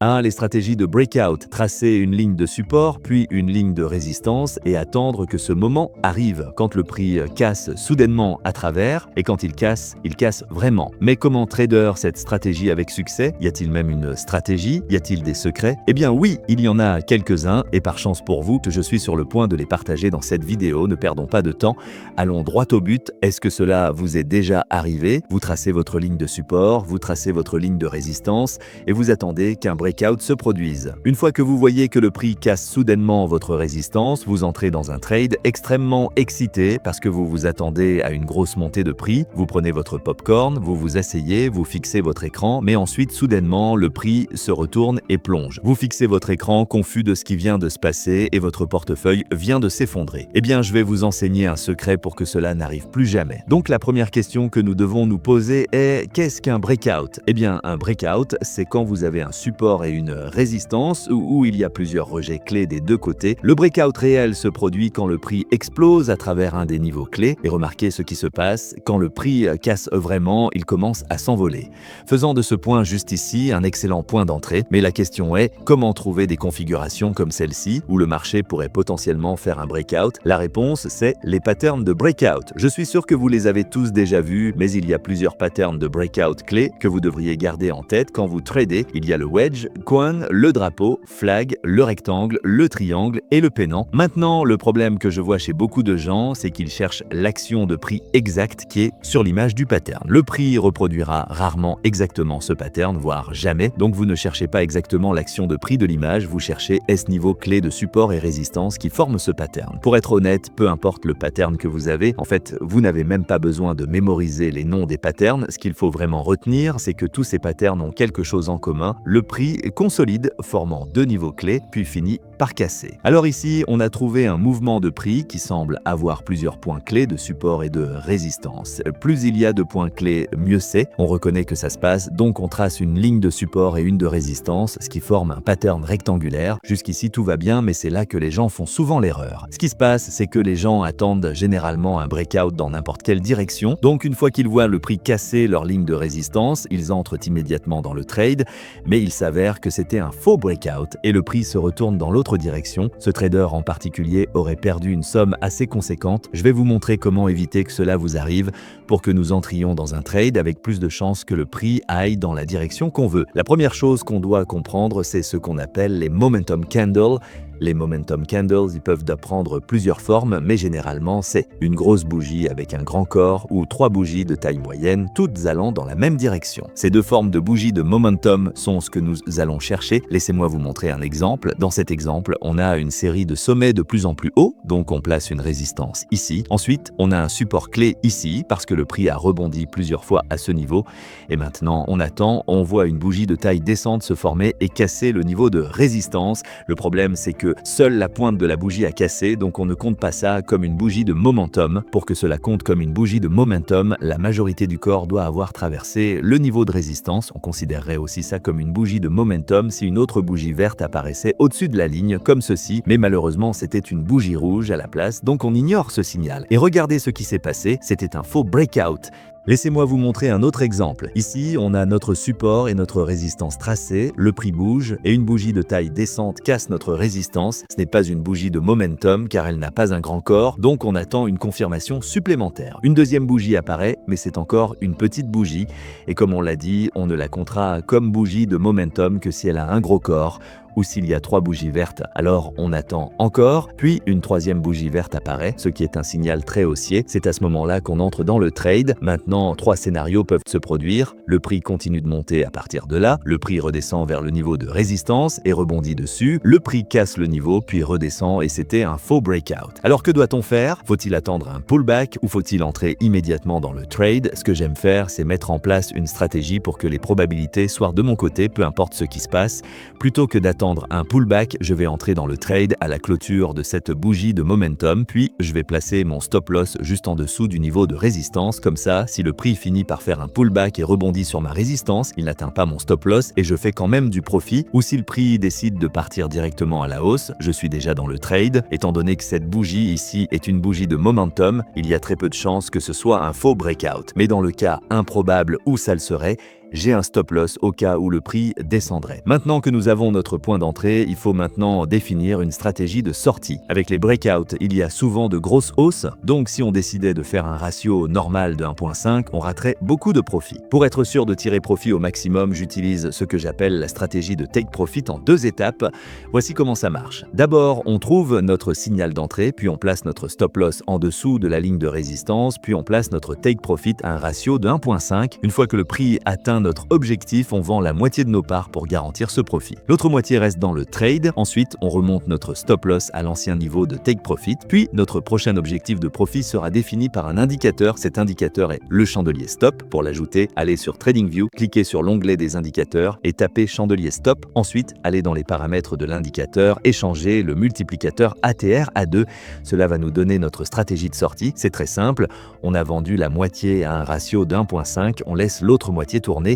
1. Les stratégies de breakout, tracer une ligne de support, puis une ligne de résistance et attendre que ce moment arrive. Quand le prix casse soudainement à travers, et quand il casse vraiment. Mais comment trader cette stratégie avec succès? Y a-t-il même une stratégie? Y a-t-il des secrets? Eh bien oui, il y en a quelques-uns, et par chance pour vous, je suis sur le point de les partager dans cette vidéo. Ne perdons pas de temps, allons droit au but. Est-ce que cela vous est déjà arrivé? Vous tracez votre ligne de support, vous tracez votre ligne de résistance, et vous attendez qu'un breakout se produise. Une fois que vous voyez que le prix casse soudainement votre résistance, vous entrez dans un trade extrêmement excité parce que vous vous attendez à une grosse montée de prix. Vous prenez votre popcorn, vous vous asseyez, vous fixez votre écran, mais ensuite, soudainement, le prix se retourne et plonge. Vous fixez votre écran, confus de ce qui vient de se passer, et votre portefeuille vient de s'effondrer. Eh bien, je vais vous enseigner un secret pour que cela n'arrive plus jamais. Donc, la première question que nous devons nous poser est: qu'est-ce qu'un breakout? Eh bien, un breakout, c'est quand vous avez un support et une résistance où il y a plusieurs rejets clés des deux côtés. Le breakout réel se produit quand le prix explose à travers un des niveaux clés. Et remarquez ce qui se passe, quand le prix casse vraiment, il commence à s'envoler. Faisant de ce point juste ici un excellent point d'entrée, mais la question est: comment trouver des configurations comme celle-ci où le marché pourrait potentiellement faire un breakout? La réponse, c'est les patterns de breakout. Je suis sûr que vous les avez tous déjà vus, mais il y a plusieurs patterns de breakout clés que vous devriez garder en tête quand vous tradez. Il y a le wedge, coin, le drapeau, flag, le rectangle, le triangle et le pennant. Maintenant, le problème que je vois chez beaucoup de gens, c'est qu'ils cherchent l'action de prix exacte qui est sur l'image du pattern. Le prix reproduira rarement exactement ce pattern, voire jamais. Donc vous ne cherchez pas exactement l'action de prix de l'image, vous cherchez est-ce niveau clé de support et résistance qui forment ce pattern. Pour être honnête, peu importe le pattern que vous avez, en fait, vous n'avez même pas besoin de mémoriser les noms des patterns. Ce qu'il faut vraiment retenir, c'est que tous ces patterns ont quelque chose en commun. Le prix consolide, formant deux niveaux clés, puis finit par casser. Alors ici, on a trouvé un mouvement de prix qui semble avoir plusieurs points clés de support et de résistance. Plus il y a de points clés, mieux c'est. On reconnaît que ça se passe, donc on trace une ligne de support et une de résistance, ce qui forme un pattern rectangulaire. Jusqu'ici, tout va bien, mais c'est là que les gens font souvent l'erreur. Ce qui se passe, c'est que les gens attendent généralement un breakout dans n'importe quelle direction. Donc une fois qu'ils voient le prix casser leur ligne de résistance, ils entrent immédiatement dans le trade, mais il s'avère que c'était un faux breakout et le prix se retourne dans l'autre direction. Ce trader en particulier aurait perdu une somme assez conséquente. Je vais vous montrer comment éviter que cela vous arrive pour que nous entrions dans un trade avec plus de chances que le prix aille dans la direction qu'on veut. La première chose qu'on doit comprendre, c'est ce qu'on appelle les momentum candles. Les momentum candles, ils peuvent prendre plusieurs formes, mais généralement, c'est une grosse bougie avec un grand corps ou trois bougies de taille moyenne, toutes allant dans la même direction. Ces deux formes de bougies de momentum sont ce que nous allons chercher. Laissez-moi vous montrer un exemple. Dans cet exemple, on a une série de sommets de plus en plus hauts, donc on place une résistance ici. Ensuite, on a un support clé ici, parce que le prix a rebondi plusieurs fois à ce niveau. Et maintenant, on attend, on voit une bougie de taille descente se former et casser le niveau de résistance. Le problème, c'est que seule la pointe de la bougie a cassé, donc on ne compte pas ça comme une bougie de momentum. Pour que cela compte comme une bougie de momentum, la majorité du corps doit avoir traversé le niveau de résistance. On considérerait aussi ça comme une bougie de momentum si une autre bougie verte apparaissait au-dessus de la ligne, comme ceci, mais malheureusement c'était une bougie rouge à la place, donc on ignore ce signal. Et regardez ce qui s'est passé, c'était un faux breakout. Laissez-moi vous montrer un autre exemple. Ici, on a notre support et notre résistance tracée, le prix bouge et une bougie de taille descente casse notre résistance. Ce n'est pas une bougie de momentum car elle n'a pas un grand corps, donc on attend une confirmation supplémentaire. Une deuxième bougie apparaît, mais c'est encore une petite bougie et comme on l'a dit, on ne la comptera comme bougie de momentum que si elle a un gros corps ou s'il y a trois bougies vertes, alors on attend encore, puis une troisième bougie verte apparaît, ce qui est un signal très haussier. C'est à ce moment-là qu'on entre dans le trade. Maintenant, trois scénarios peuvent se produire. Le prix continue de monter à partir de là, le prix redescend vers le niveau de résistance et rebondit dessus, le prix casse le niveau, puis redescend et c'était un faux breakout. Alors que doit-on faire? Faut-il attendre un pullback ou faut-il entrer immédiatement dans le trade? Ce que j'aime faire, c'est mettre en place une stratégie pour que les probabilités soient de mon côté, peu importe ce qui se passe, plutôt que d'attendre un pullback, je vais entrer dans le trade à la clôture de cette bougie de momentum, puis je vais placer mon stop loss juste en dessous du niveau de résistance. Comme ça, si le prix finit par faire un pullback et rebondit sur ma résistance, il n'atteint pas mon stop loss et je fais quand même du profit. Ou si le prix décide de partir directement à la hausse, je suis déjà dans le trade. Étant donné que cette bougie ici est une bougie de momentum, il y a très peu de chances que ce soit un faux breakout. Mais dans le cas improbable où ça le serait, j'ai un stop loss au cas où le prix descendrait. Maintenant que nous avons notre point d'entrée, il faut maintenant définir une stratégie de sortie. Avec les breakouts, il y a souvent de grosses hausses, donc si on décidait de faire un ratio normal de 1.5, on raterait beaucoup de profit. Pour être sûr de tirer profit au maximum, j'utilise ce que j'appelle la stratégie de take profit en 2 étapes. Voici comment ça marche. D'abord, on trouve notre signal d'entrée, puis on place notre stop loss en dessous de la ligne de résistance, puis on place notre take profit à un ratio de 1.5. Une fois que le prix atteint notre objectif, on vend la moitié de nos parts pour garantir ce profit. L'autre moitié reste dans le trade. Ensuite, on remonte notre stop loss à l'ancien niveau de take profit. Puis, notre prochain objectif de profit sera défini par un indicateur. Cet indicateur est le chandelier stop. Pour l'ajouter, allez sur TradingView, cliquez sur l'onglet des indicateurs et tapez chandelier stop. Ensuite, allez dans les paramètres de l'indicateur et changez le multiplicateur ATR à 2. Cela va nous donner notre stratégie de sortie. C'est très simple. On a vendu la moitié à un ratio de 1.5. On laisse l'autre moitié tourner.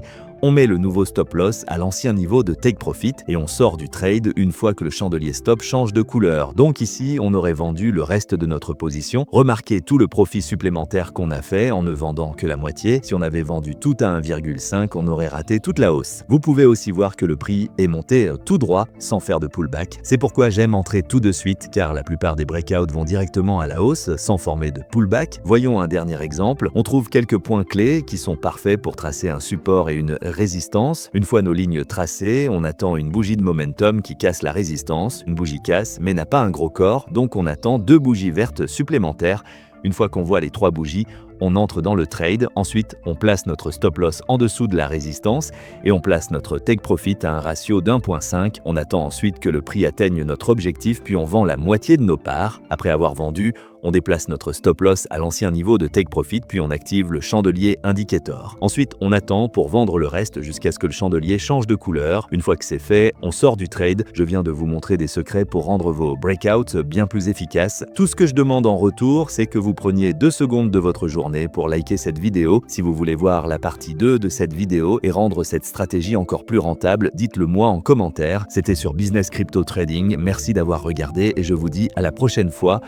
On met le nouveau stop loss à l'ancien niveau de take profit et on sort du trade une fois que le chandelier stop change de couleur. Donc ici, on aurait vendu le reste de notre position. Remarquez tout le profit supplémentaire qu'on a fait en ne vendant que la moitié. Si on avait vendu tout à 1,5, on aurait raté toute la hausse. Vous pouvez aussi voir que le prix est monté tout droit sans faire de pullback. C'est pourquoi j'aime entrer tout de suite car la plupart des breakouts vont directement à la hausse sans former de pullback. Voyons un dernier exemple. On trouve quelques points clés qui sont parfaits pour tracer un support et une résistance. Une fois nos lignes tracées, on attend une bougie de momentum qui casse la résistance. Une bougie casse mais n'a pas un gros corps, donc on attend 2 bougies vertes supplémentaires. Une fois qu'on voit les 3 bougies, on entre dans le trade. Ensuite, on place notre stop loss en dessous de la résistance et on place notre take profit à un ratio de 1.5. On attend ensuite que le prix atteigne notre objectif, puis on vend la moitié de nos parts. Après avoir vendu, on déplace notre stop loss à l'ancien niveau de take profit, puis on active le chandelier indicator. Ensuite, on attend pour vendre le reste jusqu'à ce que le chandelier change de couleur. Une fois que c'est fait, on sort du trade. Je viens de vous montrer des secrets pour rendre vos breakouts bien plus efficaces. Tout ce que je demande en retour, c'est que vous preniez 2 secondes de votre journée pour liker cette vidéo. Si vous voulez voir la partie 2 de cette vidéo et rendre cette stratégie encore plus rentable, dites-le moi en commentaire. C'était sur Business Crypto Trading. Merci d'avoir regardé et je vous dis à la prochaine fois.